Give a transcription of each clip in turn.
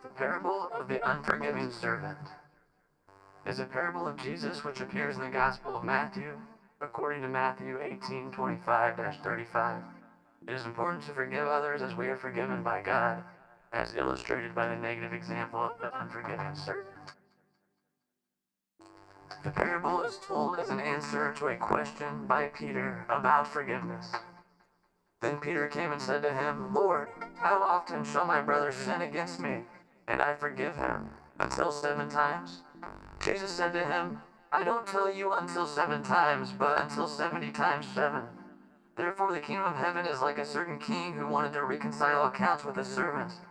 The parable of the unforgiving servant is a parable of Jesus which appears in the Gospel of Matthew, according to Matthew 18:25-35. It is important to forgive others as we are forgiven by God, as illustrated by the negative example of the unforgiving servant. The parable is told as an answer to a question by Peter about forgiveness. Then Peter came and said to him, "Lord, how often shall my brother sin against me, and I forgive him? Until 7 times?" Jesus said to him, "I don't tell you until 7 times, but until 70 times 7. Therefore the kingdom of heaven is like a certain king who wanted to reconcile accounts with his servants.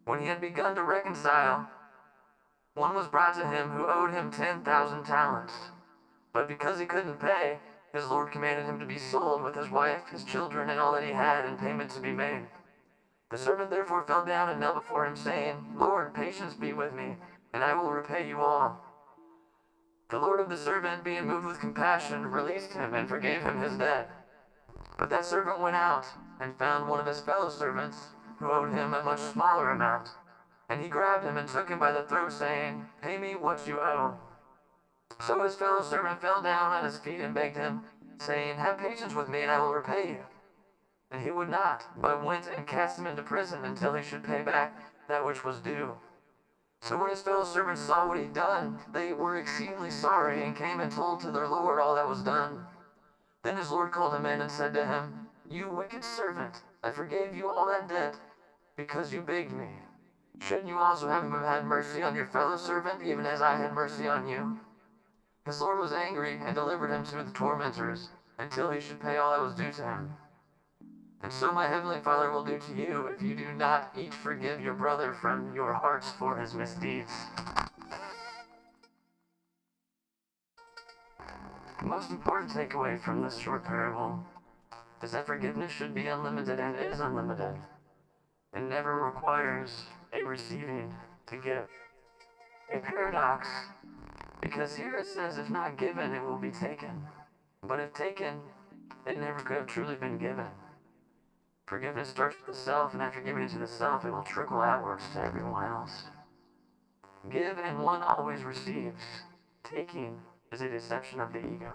When he had begun to reconcile, one was brought to him who owed him 10,000 talents. But because he couldn't pay, his lord commanded him to be sold with his wife, his children, and all that he had, and payment to be made. The servant therefore fell down and knelt before him, saying, 'Lord, patience be with me, and I will repay you all.' The lord of the servant, being moved with compassion, released him and forgave him his debt. But that servant went out and found one of his fellow servants who owed him a much smaller amount. And he grabbed him and took him by the throat, saying, 'Pay me what you owe.' So his fellow servant fell down at his feet and begged him, saying, 'Have patience with me, and I will repay you.' And he would not, but went and cast him into prison until he should pay back that which was due. So when his fellow servants saw what he'd done, they were exceedingly sorry, and came and told to their lord all that was done. Then his lord called him in and said to him, 'You wicked servant, I forgave you all that debt, because you begged me. Shouldn't you also have had mercy on your fellow servant, even as I had mercy on you?' His lord was angry, and delivered him to the tormentors, until he should pay all that was due to him. And so my heavenly Father will do to you, if you do not each forgive your brother from your hearts for his misdeeds." The most important takeaway from this short parable is that forgiveness should be unlimited, and is unlimited. It never requires a receiving to give. A paradox, because here it says if not given, it will be taken. But if taken, it never could have truly been given. Forgiveness starts with the self, and after giving it to the self, it will trickle outwards to everyone else. Give and one always receives. Taking is a deception of the ego.